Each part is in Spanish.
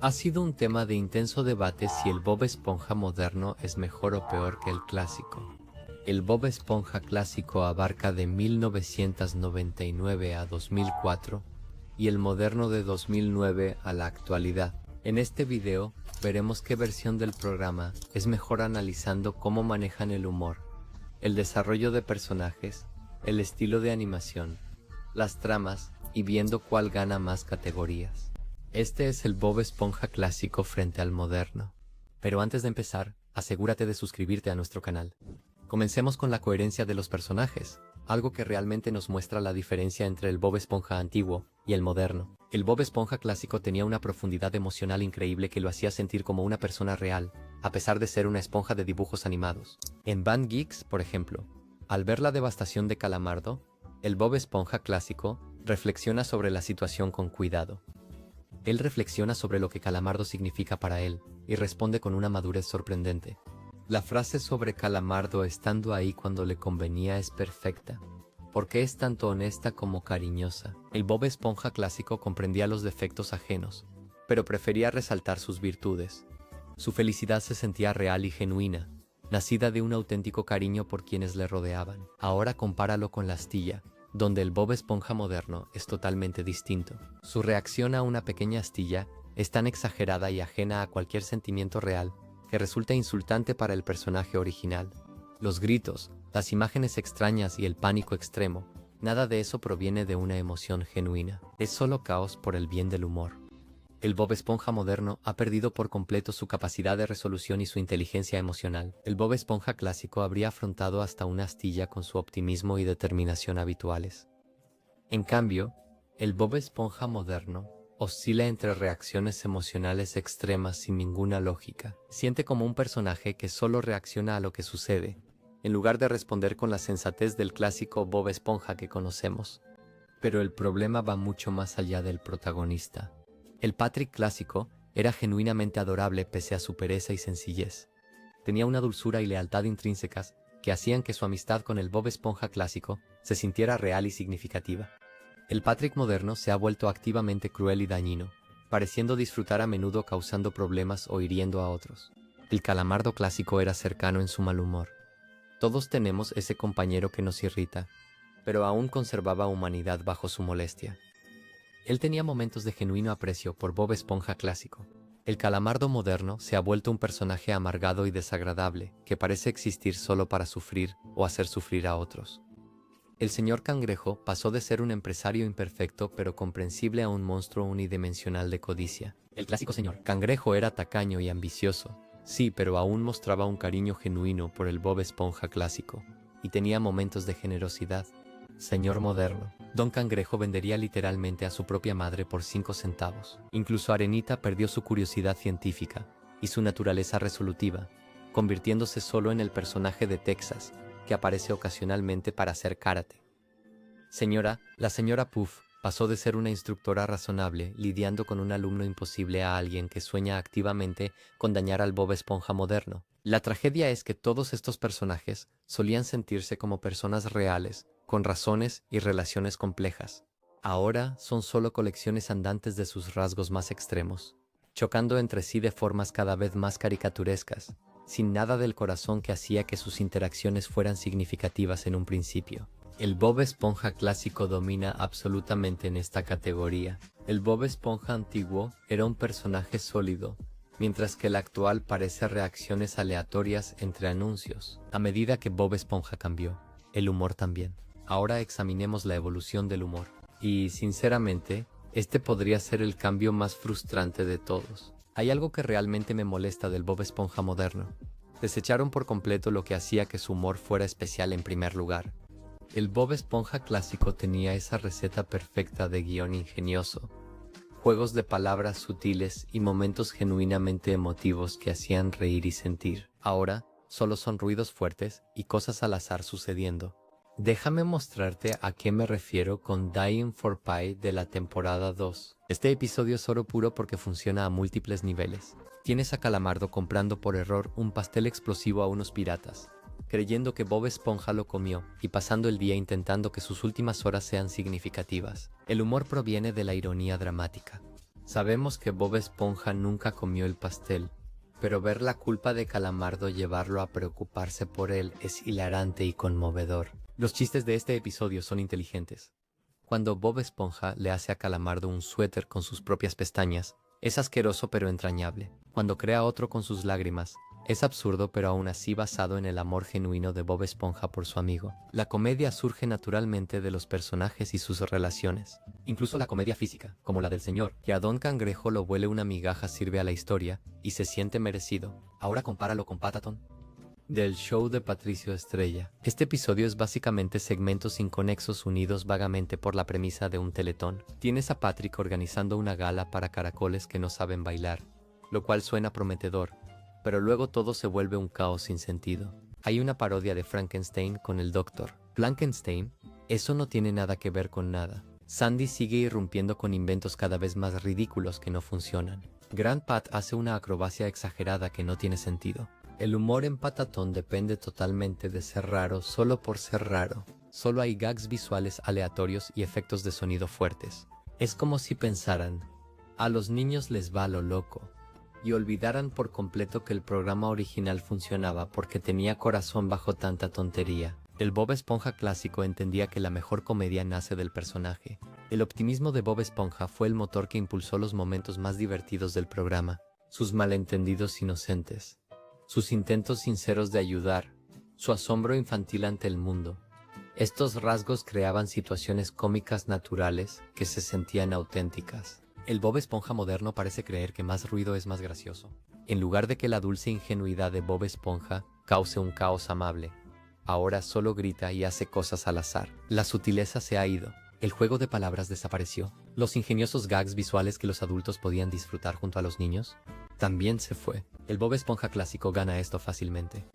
Ha sido un tema de intenso debate si el Bob Esponja moderno es mejor o peor que el clásico. El Bob Esponja clásico abarca de 1999 a 2004 y el moderno de 2009 a la actualidad. En este video veremos qué versión del programa es mejor, analizando cómo manejan el humor, el desarrollo de personajes, el estilo de animación, las tramas y viendo cuál gana más categorías. Este es el Bob Esponja clásico frente al moderno. Pero antes de empezar, asegúrate de suscribirte a nuestro canal. Comencemos con la coherencia de los personajes, algo que realmente nos muestra la diferencia entre el Bob Esponja antiguo y el moderno. El Bob Esponja clásico tenía una profundidad emocional increíble que lo hacía sentir como una persona real, a pesar de ser una esponja de dibujos animados. En Band Geeks, por ejemplo, al ver la devastación de Calamardo, el Bob Esponja clásico reflexiona sobre la situación con cuidado. Él reflexiona sobre lo que Calamardo significa para él, y responde con una madurez sorprendente. La frase sobre Calamardo estando ahí cuando le convenía es perfecta, porque es tanto honesta como cariñosa. El Bob Esponja clásico comprendía los defectos ajenos, pero prefería resaltar sus virtudes. Su felicidad se sentía real y genuina, nacida de un auténtico cariño por quienes le rodeaban. Ahora compáralo con la astilla, donde el Bob Esponja moderno es totalmente distinto. Su reacción a una pequeña astilla es tan exagerada y ajena a cualquier sentimiento real que resulta insultante para el personaje original. Los gritos, las imágenes extrañas y el pánico extremo, nada de eso proviene de una emoción genuina. Es solo caos por el bien del humor. El Bob Esponja moderno ha perdido por completo su capacidad de resolución y su inteligencia emocional. El Bob Esponja clásico habría afrontado hasta una astilla con su optimismo y determinación habituales. En cambio, el Bob Esponja moderno oscila entre reacciones emocionales extremas sin ninguna lógica. Siente como un personaje que solo reacciona a lo que sucede, en lugar de responder con la sensatez del clásico Bob Esponja que conocemos. Pero el problema va mucho más allá del protagonista. El Patrick clásico era genuinamente adorable pese a su pereza y sencillez. Tenía una dulzura y lealtad intrínsecas que hacían que su amistad con el Bob Esponja clásico se sintiera real y significativa. El Patrick moderno se ha vuelto activamente cruel y dañino, pareciendo disfrutar a menudo causando problemas o hiriendo a otros. El Calamardo clásico era cercano en su mal humor. Todos tenemos ese compañero que nos irrita, pero aún conservaba humanidad bajo su molestia. Él tenía momentos de genuino aprecio por Bob Esponja clásico. El Calamardo moderno se ha vuelto un personaje amargado y desagradable que parece existir solo para sufrir o hacer sufrir a otros. El señor Cangrejo pasó de ser un empresario imperfecto pero comprensible a un monstruo unidimensional de codicia. El clásico señor Cangrejo era tacaño y ambicioso, sí, pero aún mostraba un cariño genuino por el Bob Esponja clásico, y tenía momentos de generosidad. Señor moderno, Don Cangrejo vendería literalmente a su propia madre por 5 centavos. Incluso Arenita perdió su curiosidad científica y su naturaleza resolutiva, convirtiéndose solo en el personaje de Texas, que aparece ocasionalmente para hacer karate. La señora Puff pasó de ser una instructora razonable lidiando con un alumno imposible a alguien que sueña activamente con dañar al Bob Esponja moderno. La tragedia es que todos estos personajes solían sentirse como personas reales, con razones y relaciones complejas. Ahora son solo colecciones andantes de sus rasgos más extremos, chocando entre sí de formas cada vez más caricaturescas, sin nada del corazón que hacía que sus interacciones fueran significativas en un principio. El Bob Esponja clásico domina absolutamente en esta categoría. El Bob Esponja antiguo era un personaje sólido, mientras que el actual parece reacciones aleatorias entre anuncios. A medida que Bob Esponja cambió, el humor también. Ahora examinemos la evolución del humor. Y, sinceramente, este podría ser el cambio más frustrante de todos. Hay algo que realmente me molesta del Bob Esponja moderno. Desecharon por completo lo que hacía que su humor fuera especial en primer lugar. El Bob Esponja clásico tenía esa receta perfecta de guión ingenioso, juegos de palabras sutiles y momentos genuinamente emotivos que hacían reír y sentir. Ahora, solo son ruidos fuertes y cosas al azar sucediendo. Déjame mostrarte a qué me refiero con Dying for Pie de la temporada 2. Este episodio es oro puro porque funciona a múltiples niveles. Tienes a Calamardo comprando por error un pastel explosivo a unos piratas, creyendo que Bob Esponja lo comió y pasando el día intentando que sus últimas horas sean significativas. El humor proviene de la ironía dramática. Sabemos que Bob Esponja nunca comió el pastel, pero ver la culpa de Calamardo llevarlo a preocuparse por él es hilarante y conmovedor. Los chistes de este episodio son inteligentes. Cuando Bob Esponja le hace a Calamardo un suéter con sus propias pestañas, es asqueroso pero entrañable. Cuando crea otro con sus lágrimas, es absurdo pero aún así basado en el amor genuino de Bob Esponja por su amigo. La comedia surge naturalmente de los personajes y sus relaciones. Incluso la comedia física, como la del señor, que a Don Cangrejo lo huele una migaja sirve a la historia y se siente merecido. Ahora compáralo con Patatón. Del show de Patricio Estrella. Este episodio es básicamente segmentos inconexos unidos vagamente por la premisa de un teletón. Tienes a Patrick organizando una gala para caracoles que no saben bailar, lo cual suena prometedor, pero luego todo se vuelve un caos sin sentido. Hay una parodia de Frankenstein con el Doctor. ¿Frankenstein? Eso no tiene nada que ver con nada. Sandy sigue irrumpiendo con inventos cada vez más ridículos que no funcionan. Grand Pat hace una acrobacia exagerada que no tiene sentido. El humor en Patatón depende totalmente de ser raro solo por ser raro. Solo hay gags visuales aleatorios y efectos de sonido fuertes. Es como si pensaran, a los niños les va lo loco, y olvidaran por completo que el programa original funcionaba porque tenía corazón bajo tanta tontería. El Bob Esponja clásico entendía que la mejor comedia nace del personaje. El optimismo de Bob Esponja fue el motor que impulsó los momentos más divertidos del programa, sus malentendidos inocentes, sus intentos sinceros de ayudar, su asombro infantil ante el mundo. Estos rasgos creaban situaciones cómicas naturales que se sentían auténticas. El Bob Esponja moderno parece creer que más ruido es más gracioso. En lugar de que la dulce ingenuidad de Bob Esponja cause un caos amable, ahora solo grita y hace cosas al azar. La sutileza se ha ido. El juego de palabras desapareció. Los ingeniosos gags visuales que los adultos podían disfrutar junto a los niños también se fue. El Bob Esponja clásico gana esto fácilmente.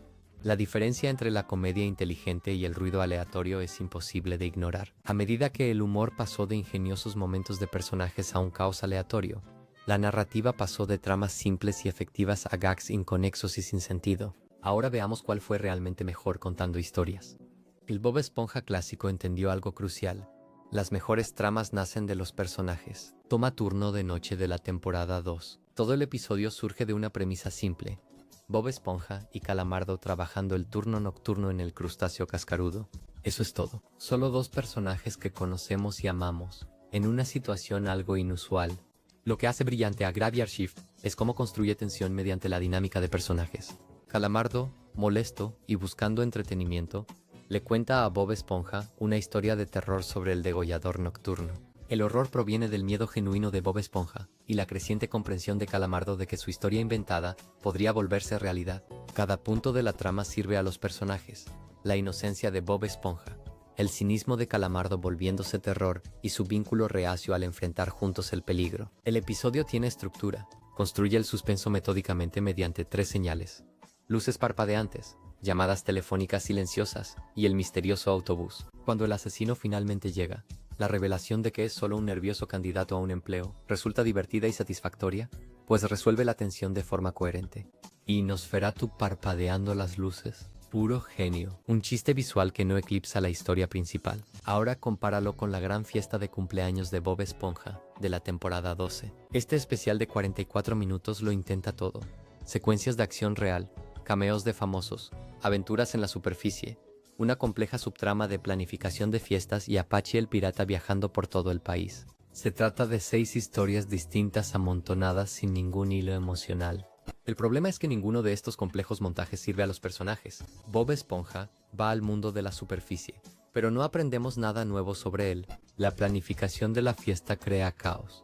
La diferencia entre la comedia inteligente y el ruido aleatorio es imposible de ignorar. A medida que el humor pasó de ingeniosos momentos de personajes a un caos aleatorio, la narrativa pasó de tramas simples y efectivas a gags inconexos y sin sentido. Ahora veamos cuál fue realmente mejor contando historias. El Bob Esponja clásico entendió algo crucial. Las mejores tramas nacen de los personajes. Toma turno de noche de la temporada 2. Todo el episodio surge de una premisa simple. Bob Esponja y Calamardo trabajando el turno nocturno en el crustáceo cascarudo. Eso es todo. Solo dos personajes que conocemos y amamos, en una situación algo inusual. Lo que hace brillante a Graveyard Shift es cómo construye tensión mediante la dinámica de personajes. Calamardo, molesto y buscando entretenimiento, le cuenta a Bob Esponja una historia de terror sobre el degollador nocturno. El horror proviene del miedo genuino de Bob Esponja y la creciente comprensión de Calamardo de que su historia inventada podría volverse realidad. Cada punto de la trama sirve a los personajes. La inocencia de Bob Esponja, el cinismo de Calamardo volviéndose terror y su vínculo reacio al enfrentar juntos el peligro. El episodio tiene estructura. Construye el suspenso metódicamente mediante 3 señales: luces parpadeantes, llamadas telefónicas silenciosas y el misterioso autobús. Cuando el asesino finalmente llega, la revelación de que es solo un nervioso candidato a un empleo resulta divertida y satisfactoria, pues resuelve la tensión de forma coherente. Y Nosferatu parpadeando las luces. Puro genio. Un chiste visual que no eclipsa la historia principal. Ahora compáralo con la gran fiesta de cumpleaños de Bob Esponja, de la temporada 12. Este especial de 44 minutos lo intenta todo. Secuencias de acción real, cameos de famosos, aventuras en la superficie, una compleja subtrama de planificación de fiestas y Apache el pirata viajando por todo el país. Se trata de 6 historias distintas amontonadas sin ningún hilo emocional. El problema es que ninguno de estos complejos montajes sirve a los personajes. Bob Esponja va al mundo de la superficie, pero no aprendemos nada nuevo sobre él. La planificación de la fiesta crea caos,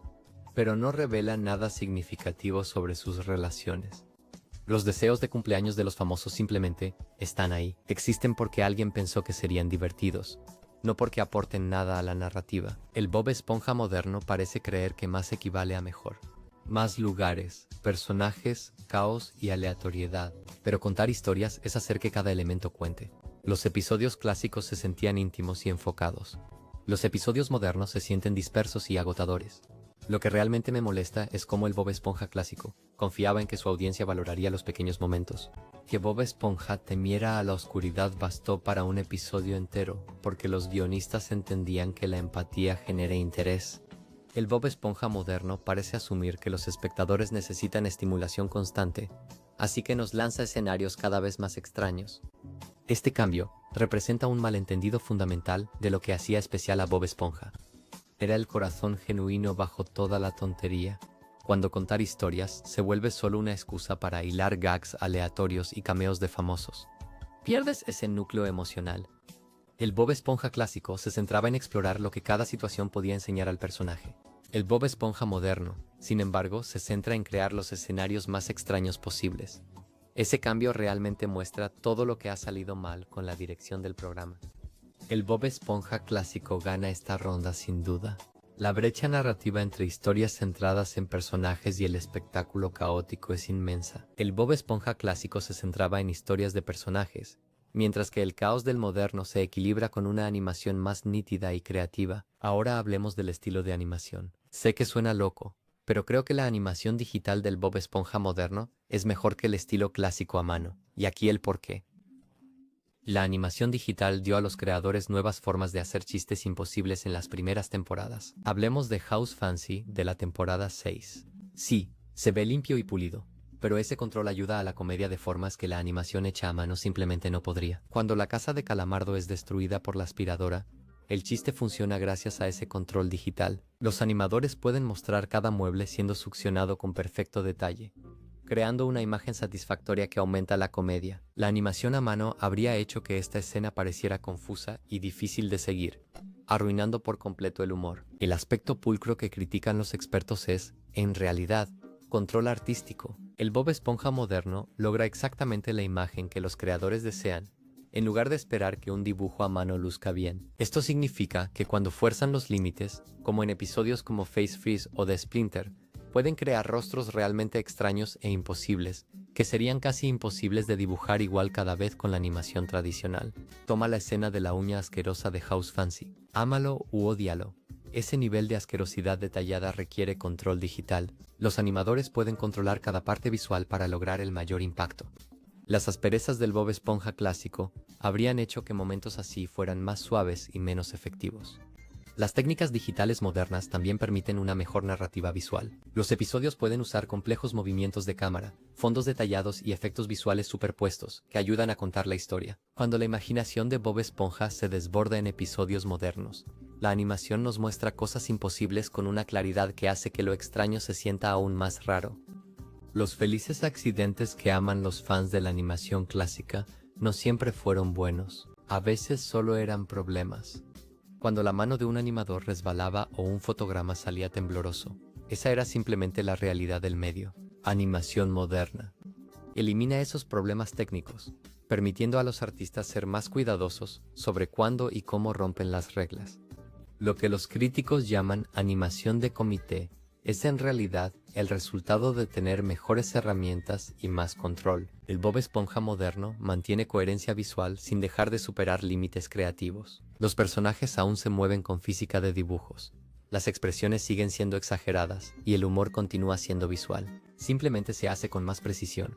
pero no revela nada significativo sobre sus relaciones. Los deseos de cumpleaños de los famosos simplemente están ahí. Existen porque alguien pensó que serían divertidos, no porque aporten nada a la narrativa. El Bob Esponja moderno parece creer que más equivale a mejor. Más lugares, personajes, caos y aleatoriedad. Pero contar historias es hacer que cada elemento cuente. Los episodios clásicos se sentían íntimos y enfocados. Los episodios modernos se sienten dispersos y agotadores. Lo que realmente me molesta es cómo el Bob Esponja clásico confiaba en que su audiencia valoraría los pequeños momentos. Que Bob Esponja temiera a la oscuridad bastó para un episodio entero, porque los guionistas entendían que la empatía genera interés. El Bob Esponja moderno parece asumir que los espectadores necesitan estimulación constante, así que nos lanza escenarios cada vez más extraños. Este cambio representa un malentendido fundamental de lo que hacía especial a Bob Esponja. Era el corazón genuino bajo toda la tontería, cuando contar historias se vuelve solo una excusa para hilar gags aleatorios y cameos de famosos. Pierdes ese núcleo emocional. El Bob Esponja clásico se centraba en explorar lo que cada situación podía enseñar al personaje. El Bob Esponja moderno, sin embargo, se centra en crear los escenarios más extraños posibles. Ese cambio realmente muestra todo lo que ha salido mal con la dirección del programa. El Bob Esponja clásico gana esta ronda sin duda. La brecha narrativa entre historias centradas en personajes y el espectáculo caótico es inmensa. El Bob Esponja clásico se centraba en historias de personajes, mientras que el caos del moderno se equilibra con una animación más nítida y creativa. Ahora hablemos del estilo de animación. Sé que suena loco, pero creo que la animación digital del Bob Esponja moderno es mejor que el estilo clásico a mano, y aquí el porqué. La animación digital dio a los creadores nuevas formas de hacer chistes imposibles en las primeras temporadas. Hablemos de House Fancy de la temporada 6. Sí, se ve limpio y pulido, pero ese control ayuda a la comedia de formas que la animación hecha a mano simplemente no podría. Cuando la casa de Calamardo es destruida por la aspiradora, el chiste funciona gracias a ese control digital. Los animadores pueden mostrar cada mueble siendo succionado con perfecto detalle, creando una imagen satisfactoria que aumenta la comedia. La animación a mano habría hecho que esta escena pareciera confusa y difícil de seguir, arruinando por completo el humor. El aspecto pulcro que critican los expertos es, en realidad, control artístico. El Bob Esponja moderno logra exactamente la imagen que los creadores desean, en lugar de esperar que un dibujo a mano luzca bien. Esto significa que cuando fuerzan los límites, como en episodios como Face Freeze o The Splinter, pueden crear rostros realmente extraños e imposibles, que serían casi imposibles de dibujar igual cada vez con la animación tradicional. Toma la escena de la uña asquerosa de House Fancy. Ámalo u ódialo. Ese nivel de asquerosidad detallada requiere control digital. Los animadores pueden controlar cada parte visual para lograr el mayor impacto. Las asperezas del Bob Esponja clásico habrían hecho que momentos así fueran más suaves y menos efectivos. Las técnicas digitales modernas también permiten una mejor narrativa visual. Los episodios pueden usar complejos movimientos de cámara, fondos detallados y efectos visuales superpuestos que ayudan a contar la historia. Cuando la imaginación de Bob Esponja se desborda en episodios modernos, la animación nos muestra cosas imposibles con una claridad que hace que lo extraño se sienta aún más raro. Los felices accidentes que aman los fans de la animación clásica no siempre fueron buenos. A veces solo eran problemas. Cuando la mano de un animador resbalaba o un fotograma salía tembloroso, esa era simplemente la realidad del medio. Animación moderna elimina esos problemas técnicos, permitiendo a los artistas ser más cuidadosos sobre cuándo y cómo rompen las reglas. Lo que los críticos llaman animación de comité es en realidad el resultado de tener mejores herramientas y más control. El Bob Esponja moderno mantiene coherencia visual sin dejar de superar límites creativos. Los personajes aún se mueven con física de dibujos. Las expresiones siguen siendo exageradas y el humor continúa siendo visual. Simplemente se hace con más precisión.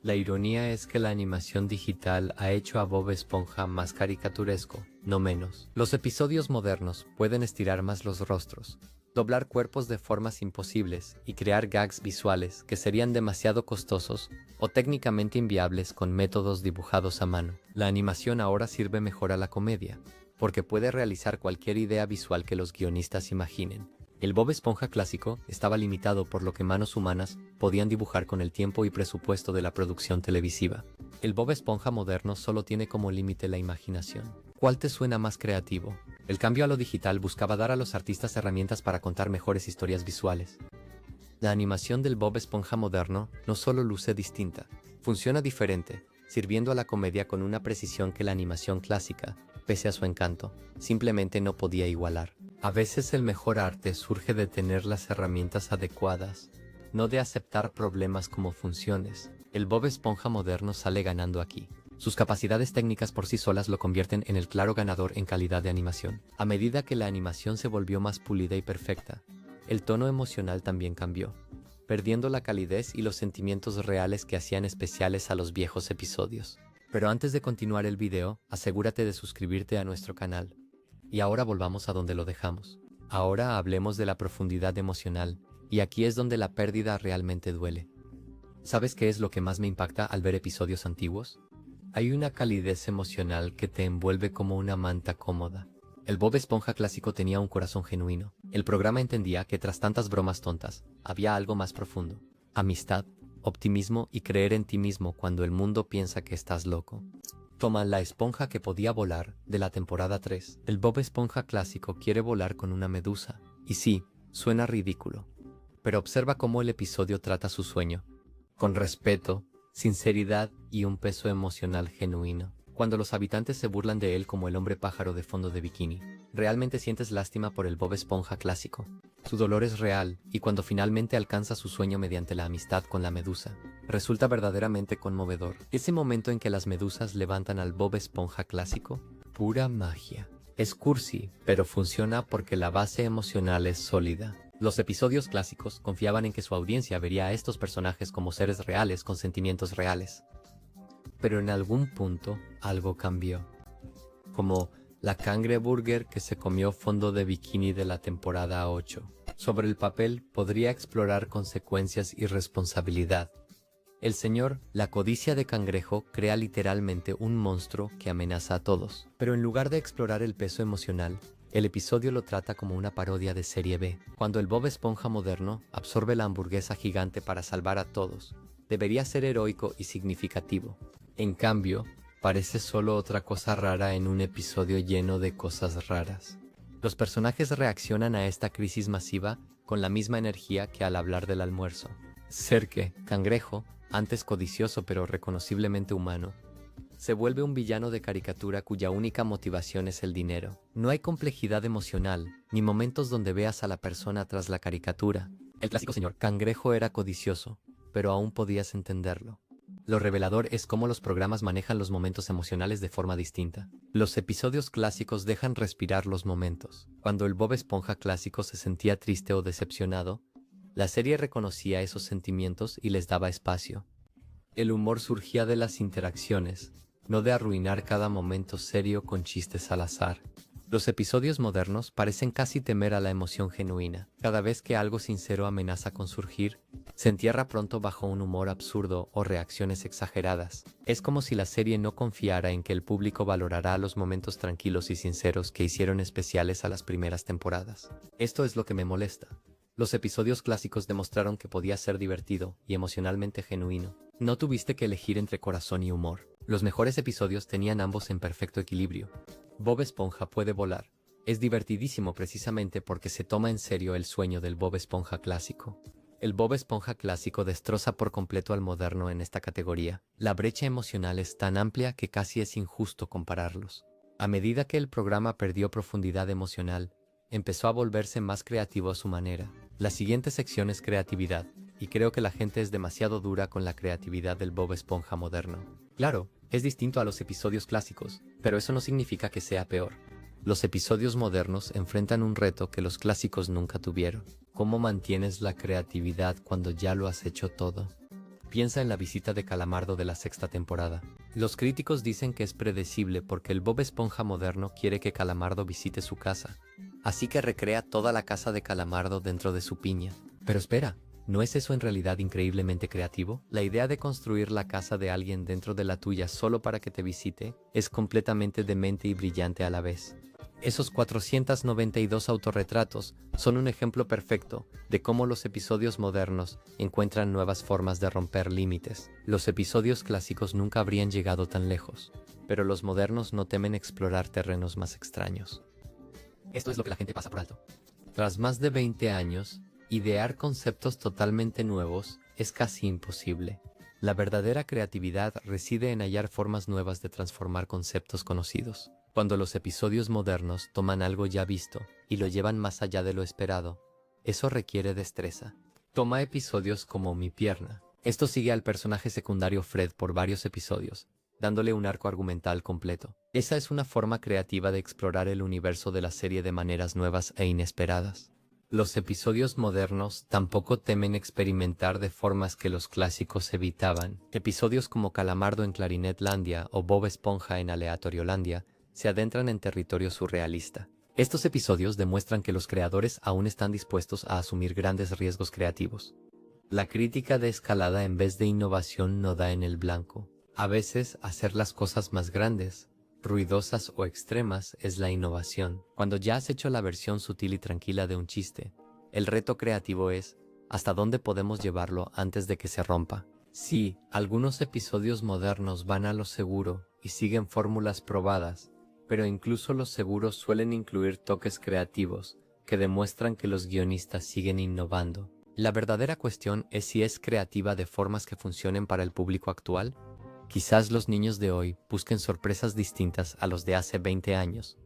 La ironía es que la animación digital ha hecho a Bob Esponja más caricaturesco, no menos. Los episodios modernos pueden estirar más los rostros, doblar cuerpos de formas imposibles y crear gags visuales que serían demasiado costosos o técnicamente inviables con métodos dibujados a mano. La animación ahora sirve mejor a la comedia, porque puede realizar cualquier idea visual que los guionistas imaginen. El Bob Esponja clásico estaba limitado por lo que manos humanas podían dibujar con el tiempo y presupuesto de la producción televisiva. El Bob Esponja moderno solo tiene como límite la imaginación. ¿Cuál te suena más creativo? El cambio a lo digital buscaba dar a los artistas herramientas para contar mejores historias visuales. La animación del Bob Esponja moderno no solo luce distinta, funciona diferente, sirviendo a la comedia con una precisión que la animación clásica, pese a su encanto, simplemente no podía igualar. A veces el mejor arte surge de tener las herramientas adecuadas, no de aceptar problemas como funciones. El Bob Esponja moderno sale ganando aquí. Sus capacidades técnicas por sí solas lo convierten en el claro ganador en calidad de animación. A medida que la animación se volvió más pulida y perfecta, el tono emocional también cambió, perdiendo la calidez y los sentimientos reales que hacían especiales a los viejos episodios. Pero antes de continuar el video, asegúrate de suscribirte a nuestro canal. Y ahora volvamos a donde lo dejamos. Ahora hablemos de la profundidad emocional, y aquí es donde la pérdida realmente duele. ¿Sabes qué es lo que más me impacta al ver episodios antiguos? Hay una calidez emocional que te envuelve como una manta cómoda. El Bob Esponja clásico tenía un corazón genuino. El programa entendía que tras tantas bromas tontas, había algo más profundo. Amistad, optimismo y creer en ti mismo cuando el mundo piensa que estás loco. Toma la esponja que podía volar, de la temporada 3. El Bob Esponja clásico quiere volar con una medusa. Y sí, suena ridículo. Pero observa cómo el episodio trata su sueño. Con respeto, sinceridad y un peso emocional genuino. Cuando los habitantes se burlan de él como el hombre pájaro de fondo de bikini, realmente sientes lástima por el Bob Esponja clásico. Su dolor es real, y cuando finalmente alcanza su sueño mediante la amistad con la medusa, resulta verdaderamente conmovedor. Ese momento en que las medusas levantan al Bob Esponja clásico, pura magia. Es cursi, pero funciona porque la base emocional es sólida. Los episodios clásicos confiaban en que su audiencia vería a estos personajes como seres reales con sentimientos reales. Pero en algún punto, algo cambió. Como la cangreburger que se comió fondo de bikini de la temporada 8. Sobre el papel podría explorar consecuencias y responsabilidad. El señor, la codicia de cangrejo, crea literalmente un monstruo que amenaza a todos. Pero en lugar de explorar el peso emocional, el episodio lo trata como una parodia de serie B. Cuando el Bob Esponja moderno absorbe la hamburguesa gigante para salvar a todos, debería ser heroico y significativo. En cambio, parece solo otra cosa rara en un episodio lleno de cosas raras. Los personajes reaccionan a esta crisis masiva con la misma energía que al hablar del almuerzo. Serke, cangrejo, antes codicioso pero reconociblemente humano, se vuelve un villano de caricatura cuya única motivación es el dinero. No hay complejidad emocional, ni momentos donde veas a la persona tras la caricatura. El clásico señor cangrejo era codicioso, pero aún podías entenderlo. Lo revelador es cómo los programas manejan los momentos emocionales de forma distinta. Los episodios clásicos dejan respirar los momentos. Cuando el Bob Esponja clásico se sentía triste o decepcionado, la serie reconocía esos sentimientos y les daba espacio. El humor surgía de las interacciones, no de arruinar cada momento serio con chistes al azar. Los episodios modernos parecen casi temer a la emoción genuina. Cada vez que algo sincero amenaza con surgir, se entierra pronto bajo un humor absurdo o reacciones exageradas. Es como si la serie no confiara en que el público valorará los momentos tranquilos y sinceros que hicieron especiales a las primeras temporadas. Esto es lo que me molesta. Los episodios clásicos demostraron que podía ser divertido y emocionalmente genuino. No tuviste que elegir entre corazón y humor. Los mejores episodios tenían ambos en perfecto equilibrio. Bob Esponja puede volar. Es divertidísimo precisamente porque se toma en serio el sueño del Bob Esponja clásico. El Bob Esponja clásico destroza por completo al moderno en esta categoría. La brecha emocional es tan amplia que casi es injusto compararlos. A medida que el programa perdió profundidad emocional, empezó a volverse más creativo a su manera. La siguiente sección es creatividad, y creo que la gente es demasiado dura con la creatividad del Bob Esponja moderno. Claro, es distinto a los episodios clásicos, pero eso no significa que sea peor. Los episodios modernos enfrentan un reto que los clásicos nunca tuvieron. ¿Cómo mantienes la creatividad cuando ya lo has hecho todo? Piensa en la visita de Calamardo de la sexta temporada. Los críticos dicen que es predecible porque el Bob Esponja moderno quiere que Calamardo visite su casa. Así que recrea toda la casa de Calamardo dentro de su piña. Pero espera, ¿no es eso en realidad increíblemente creativo? La idea de construir la casa de alguien dentro de la tuya solo para que te visite es completamente demente y brillante a la vez. Esos 492 autorretratos son un ejemplo perfecto de cómo los episodios modernos encuentran nuevas formas de romper límites. Los episodios clásicos nunca habrían llegado tan lejos, pero los modernos no temen explorar terrenos más extraños. Esto es lo que la gente pasa por alto. Tras más de 20 años, idear conceptos totalmente nuevos es casi imposible. La verdadera creatividad reside en hallar formas nuevas de transformar conceptos conocidos. Cuando los episodios modernos toman algo ya visto y lo llevan más allá de lo esperado, eso requiere destreza. Toma episodios como Mi pierna. Esto sigue al personaje secundario Fred por varios episodios, dándole un arco argumental completo. Esa es una forma creativa de explorar el universo de la serie de maneras nuevas e inesperadas. Los episodios modernos tampoco temen experimentar de formas que los clásicos evitaban. Episodios como Calamardo en Clarinetlandia o Bob Esponja en Aleatoriolandia se adentran en territorio surrealista. Estos episodios demuestran que los creadores aún están dispuestos a asumir grandes riesgos creativos. La crítica de escalada en vez de innovación no da en el blanco. A veces, hacer las cosas más grandes, ruidosas o extremas es la innovación. Cuando ya has hecho la versión sutil y tranquila de un chiste, el reto creativo es ¿hasta dónde podemos llevarlo antes de que se rompa? Sí, algunos episodios modernos van a lo seguro y siguen fórmulas probadas, pero incluso los seguros suelen incluir toques creativos que demuestran que los guionistas siguen innovando. La verdadera cuestión es si es creativa de formas que funcionen para el público actual. Quizás los niños de hoy busquen sorpresas distintas a los de hace 20 años.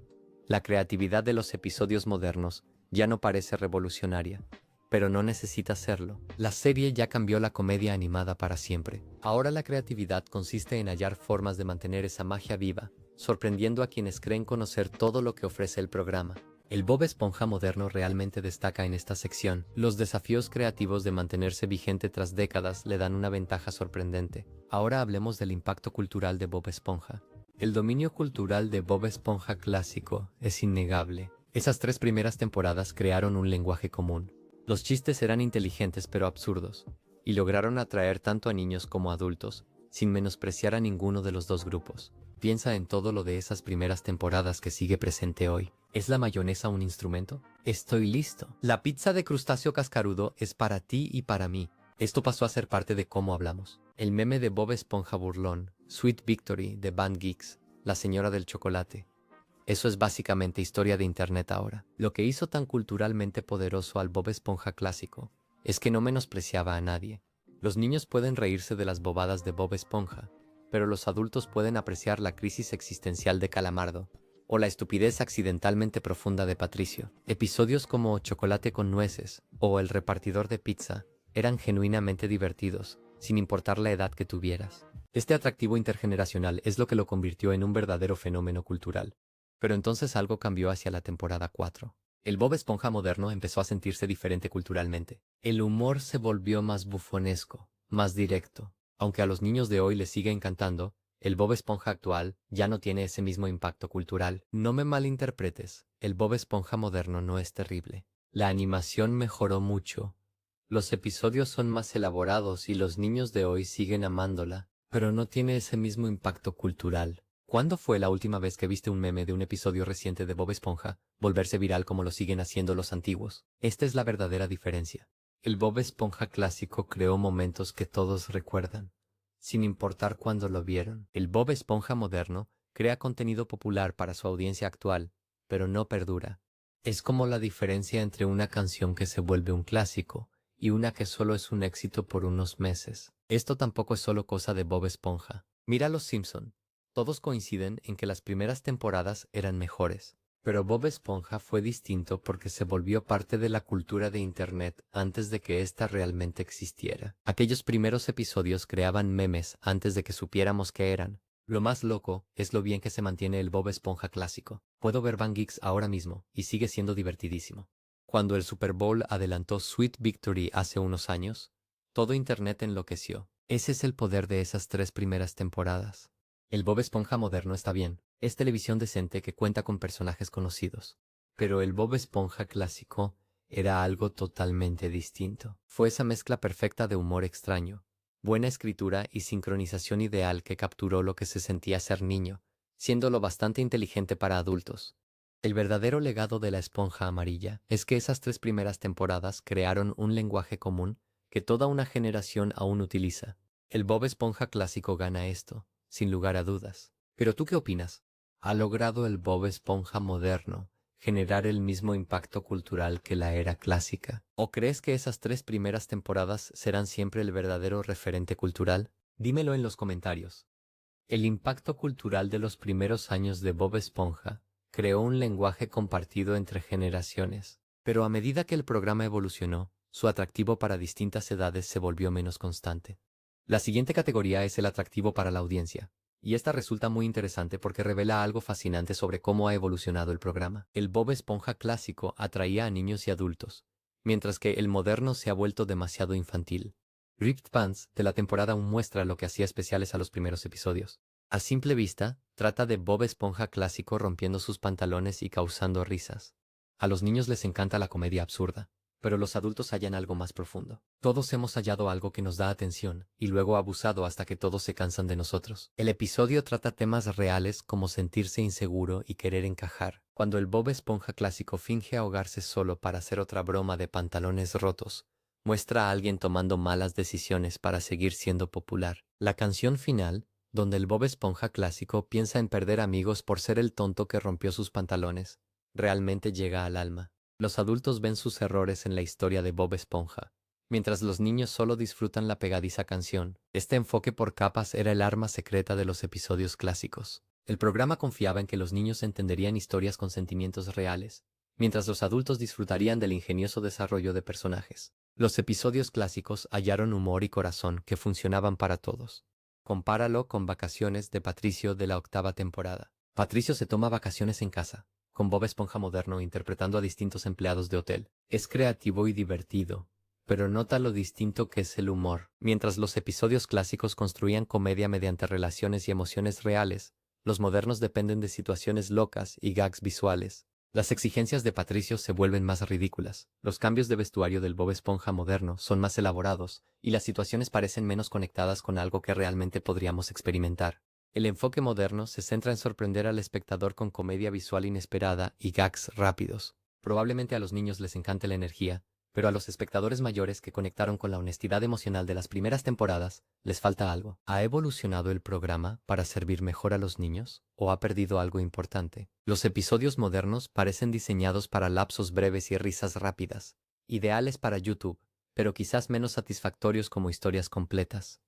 La creatividad de los episodios modernos ya no parece revolucionaria, pero no necesita serlo. La serie ya cambió la comedia animada para siempre. Ahora la creatividad consiste en hallar formas de mantener esa magia viva, sorprendiendo a quienes creen conocer todo lo que ofrece el programa. El Bob Esponja moderno realmente destaca en esta sección. Los desafíos creativos de mantenerse vigente tras décadas le dan una ventaja sorprendente. Ahora hablemos del impacto cultural de Bob Esponja. El dominio cultural de Bob Esponja clásico es innegable. Esas 3 primeras temporadas crearon un lenguaje común. Los chistes eran inteligentes pero absurdos, y lograron atraer tanto a niños como a adultos, sin menospreciar a ninguno de los dos grupos. Piensa en todo lo de esas primeras temporadas que sigue presente hoy. ¿Es la mayonesa un instrumento? Estoy listo. La pizza de crustáceo cascarudo es para ti y para mí. Esto pasó a ser parte de cómo hablamos. El meme de Bob Esponja burlón, Sweet Victory de Band Geeks, la señora del chocolate. Eso es básicamente historia de internet ahora. Lo que hizo tan culturalmente poderoso al Bob Esponja clásico es que no menospreciaba a nadie. Los niños pueden reírse de las bobadas de Bob Esponja, pero los adultos pueden apreciar la crisis existencial de Calamardo o la estupidez accidentalmente profunda de Patricio. Episodios como Chocolate con nueces o El repartidor de pizza eran genuinamente divertidos, sin importar la edad que tuvieras. Este atractivo intergeneracional es lo que lo convirtió en un verdadero fenómeno cultural. Pero entonces algo cambió hacia la temporada 4. El Bob Esponja moderno empezó a sentirse diferente culturalmente. El humor se volvió más bufonesco, más directo. Aunque a los niños de hoy les sigue encantando, el Bob Esponja actual ya no tiene ese mismo impacto cultural. No me malinterpretes, el Bob Esponja moderno no es terrible. La animación mejoró mucho. Los episodios son más elaborados y los niños de hoy siguen amándola, pero no tiene ese mismo impacto cultural. ¿Cuándo fue la última vez que viste un meme de un episodio reciente de Bob Esponja volverse viral como lo siguen haciendo los antiguos? Esta es la verdadera diferencia. El Bob Esponja clásico creó momentos que todos recuerdan, sin importar cuándo lo vieron. El Bob Esponja moderno crea contenido popular para su audiencia actual, pero no perdura. Es como la diferencia entre una canción que se vuelve un clásico y una que solo es un éxito por unos meses. Esto tampoco es solo cosa de Bob Esponja. Mira Los Simpson. Todos coinciden en que las primeras temporadas eran mejores, pero Bob Esponja fue distinto porque se volvió parte de la cultura de Internet antes de que ésta realmente existiera. Aquellos primeros episodios creaban memes antes de que supiéramos qué eran. Lo más loco es lo bien que se mantiene el Bob Esponja clásico. Puedo ver Band Geeks ahora mismo y sigue siendo divertidísimo. Cuando el Super Bowl adelantó Sweet Victory hace unos años, todo Internet enloqueció. Ese es el poder de esas 3 primeras temporadas. El Bob Esponja moderno está bien, es televisión decente que cuenta con personajes conocidos. Pero el Bob Esponja clásico era algo totalmente distinto. Fue esa mezcla perfecta de humor extraño, buena escritura y sincronización ideal que capturó lo que se sentía ser niño, siendo lo bastante inteligente para adultos. El verdadero legado de la esponja amarilla es que esas 3 primeras temporadas crearon un lenguaje común que toda una generación aún utiliza. El Bob Esponja clásico gana esto, sin lugar a dudas. ¿Pero tú qué opinas? ¿Ha logrado el Bob Esponja moderno generar el mismo impacto cultural que la era clásica? ¿O crees que esas 3 primeras temporadas serán siempre el verdadero referente cultural? Dímelo en los comentarios. El impacto cultural de los primeros años de Bob Esponja creó un lenguaje compartido entre generaciones, pero a medida que el programa evolucionó, su atractivo para distintas edades se volvió menos constante. La siguiente categoría es el atractivo para la audiencia, y esta resulta muy interesante porque revela algo fascinante sobre cómo ha evolucionado el programa. El Bob Esponja clásico atraía a niños y adultos, mientras que el moderno se ha vuelto demasiado infantil. Ripped Pants de la temporada 1 muestra lo que hacía especiales a los primeros episodios. A simple vista, trata de Bob Esponja clásico rompiendo sus pantalones y causando risas. A los niños les encanta la comedia absurda, pero los adultos hallan algo más profundo. Todos hemos hallado algo que nos da atención, y luego abusado hasta que todos se cansan de nosotros. El episodio trata temas reales como sentirse inseguro y querer encajar. Cuando el Bob Esponja clásico finge ahogarse solo para hacer otra broma de pantalones rotos, muestra a alguien tomando malas decisiones para seguir siendo popular. La canción final, donde el Bob Esponja clásico piensa en perder amigos por ser el tonto que rompió sus pantalones, realmente llega al alma. Los adultos ven sus errores en la historia de Bob Esponja, mientras los niños solo disfrutan la pegadiza canción. Este enfoque por capas era el arma secreta de los episodios clásicos. El programa confiaba en que los niños entenderían historias con sentimientos reales, mientras los adultos disfrutarían del ingenioso desarrollo de personajes. Los episodios clásicos hallaron humor y corazón que funcionaban para todos. Compáralo con Vacaciones de Patricio de la 8ª temporada. Patricio se toma vacaciones en casa, con Bob Esponja moderno interpretando a distintos empleados de hotel. Es creativo y divertido, pero nota lo distinto que es el humor. Mientras los episodios clásicos construían comedia mediante relaciones y emociones reales, los modernos dependen de situaciones locas y gags visuales. Las exigencias de Patricio se vuelven más ridículas, los cambios de vestuario del Bob Esponja moderno son más elaborados, y las situaciones parecen menos conectadas con algo que realmente podríamos experimentar. El enfoque moderno se centra en sorprender al espectador con comedia visual inesperada y gags rápidos. Probablemente a los niños les encante la energía, pero a los espectadores mayores que conectaron con la honestidad emocional de las primeras temporadas, les falta algo. ¿Ha evolucionado el programa para servir mejor a los niños, o ha perdido algo importante? Los episodios modernos parecen diseñados para lapsos breves y risas rápidas, ideales para YouTube, pero quizás menos satisfactorios como historias completas.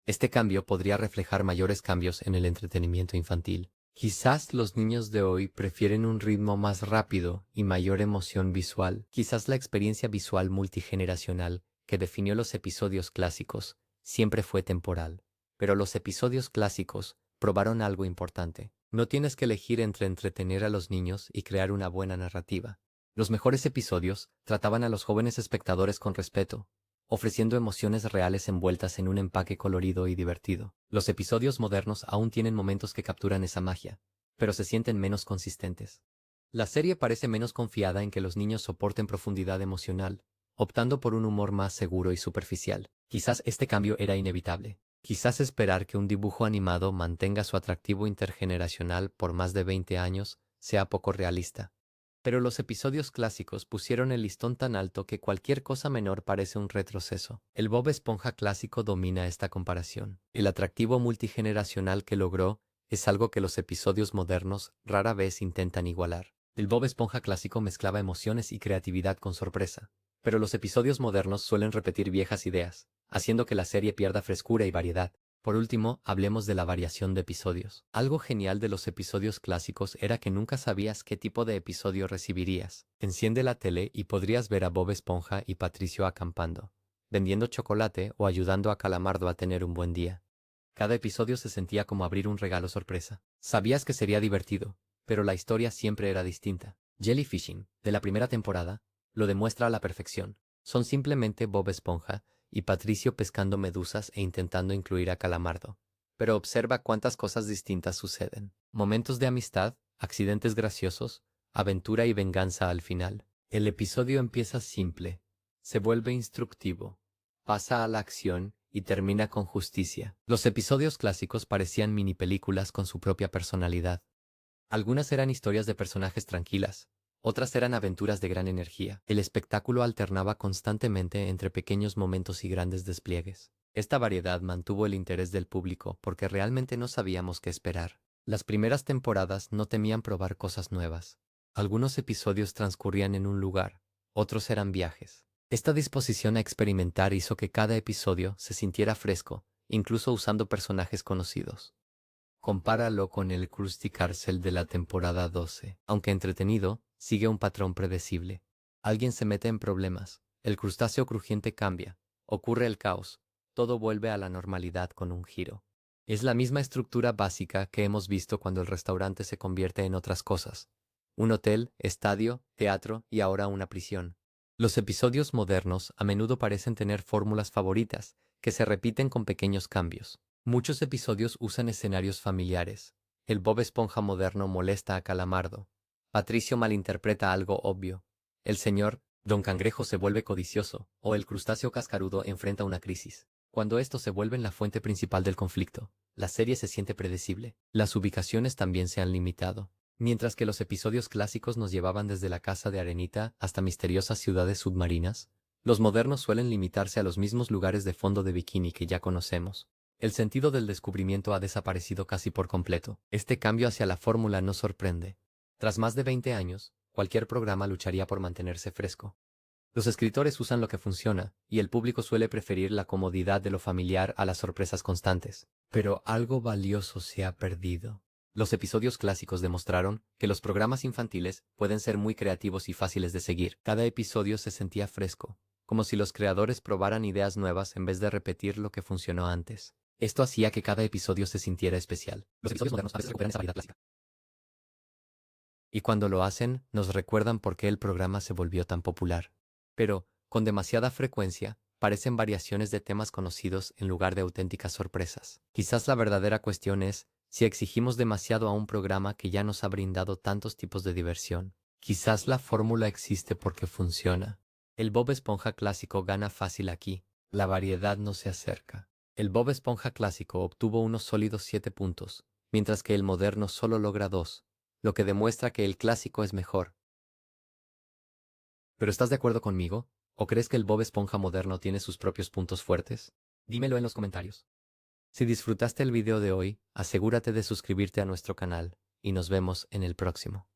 Este cambio podría reflejar mayores cambios en el entretenimiento infantil. Quizás los niños de hoy prefieren un ritmo más rápido y mayor emoción visual. Quizás la experiencia visual multigeneracional que definió los episodios clásicos siempre fue temporal. Pero los episodios clásicos probaron algo importante. No tienes que elegir entre entretener a los niños y crear una buena narrativa. Los mejores episodios trataban a los jóvenes espectadores con respeto, ofreciendo emociones reales envueltas en un empaque colorido y divertido. Los episodios modernos aún tienen momentos que capturan esa magia, pero se sienten menos consistentes. La serie parece menos confiada en que los niños soporten profundidad emocional, optando por un humor más seguro y superficial. Quizás este cambio era inevitable. Quizás esperar que un dibujo animado mantenga su atractivo intergeneracional por más de 20 años sea poco realista. Pero los episodios clásicos pusieron el listón tan alto que cualquier cosa menor parece un retroceso. El Bob Esponja clásico domina esta comparación. El atractivo multigeneracional que logró es algo que los episodios modernos rara vez intentan igualar. El Bob Esponja clásico mezclaba emociones y creatividad con sorpresa, pero los episodios modernos suelen repetir viejas ideas, haciendo que la serie pierda frescura y variedad. Por último, hablemos de la variación de episodios. Algo genial de los episodios clásicos era que nunca sabías qué tipo de episodio recibirías. Enciende la tele y podrías ver a Bob Esponja y Patricio acampando, vendiendo chocolate o ayudando a Calamardo a tener un buen día. Cada episodio se sentía como abrir un regalo sorpresa. Sabías que sería divertido, pero la historia siempre era distinta. Jellyfishing, de la primera temporada, lo demuestra a la perfección. Son simplemente Bob Esponja y Patricio pescando medusas e intentando incluir a Calamardo. Pero observa cuántas cosas distintas suceden. Momentos de amistad, accidentes graciosos, aventura y venganza al final. El episodio empieza simple, se vuelve instructivo, pasa a la acción y termina con justicia. Los episodios clásicos parecían mini películas con su propia personalidad. Algunas eran historias de personajes tranquilas, otras eran aventuras de gran energía. El espectáculo alternaba constantemente entre pequeños momentos y grandes despliegues. Esta variedad mantuvo el interés del público porque realmente no sabíamos qué esperar. Las primeras temporadas no temían probar cosas nuevas. Algunos episodios transcurrían en un lugar, otros eran viajes. Esta disposición a experimentar hizo que cada episodio se sintiera fresco, incluso usando personajes conocidos. Compáralo con el Krusty Carcel de la temporada 12. Aunque entretenido, sigue un patrón predecible. Alguien se mete en problemas, el crustáceo crujiente cambia, ocurre el caos, todo vuelve a la normalidad con un giro. Es la misma estructura básica que hemos visto cuando el restaurante se convierte en otras cosas. Un hotel, estadio, teatro y ahora una prisión. Los episodios modernos a menudo parecen tener fórmulas favoritas, que se repiten con pequeños cambios. Muchos episodios usan escenarios familiares. El Bob Esponja moderno molesta a Calamardo. Patricio malinterpreta algo obvio. El señor Don Cangrejo se vuelve codicioso, o el crustáceo cascarudo enfrenta una crisis. Cuando estos se vuelven la fuente principal del conflicto, la serie se siente predecible. Las ubicaciones también se han limitado. Mientras que los episodios clásicos nos llevaban desde la casa de Arenita hasta misteriosas ciudades submarinas, los modernos suelen limitarse a los mismos lugares de fondo de bikini que ya conocemos. El sentido del descubrimiento ha desaparecido casi por completo. Este cambio hacia la fórmula nos sorprende. Tras más de 20 años, cualquier programa lucharía por mantenerse fresco. Los escritores usan lo que funciona, y el público suele preferir la comodidad de lo familiar a las sorpresas constantes. Pero algo valioso se ha perdido. Los episodios clásicos demostraron que los programas infantiles pueden ser muy creativos y fáciles de seguir. Cada episodio se sentía fresco, como si los creadores probaran ideas nuevas en vez de repetir lo que funcionó antes. Esto hacía que cada episodio se sintiera especial. Los episodios modernos a veces recuperan esa variedad clásica. Y cuando lo hacen, nos recuerdan por qué el programa se volvió tan popular. Pero, con demasiada frecuencia, parecen variaciones de temas conocidos en lugar de auténticas sorpresas. Quizás la verdadera cuestión es si exigimos demasiado a un programa que ya nos ha brindado tantos tipos de diversión. Quizás la fórmula existe porque funciona. El Bob Esponja clásico gana fácil aquí. La variedad no se acerca. El Bob Esponja clásico obtuvo unos sólidos 7 puntos, mientras que el moderno solo logra 2, lo que demuestra que el clásico es mejor. ¿Pero estás de acuerdo conmigo? ¿O crees que el Bob Esponja moderno tiene sus propios puntos fuertes? Dímelo en los comentarios. Si disfrutaste el video de hoy, asegúrate de suscribirte a nuestro canal, y nos vemos en el próximo.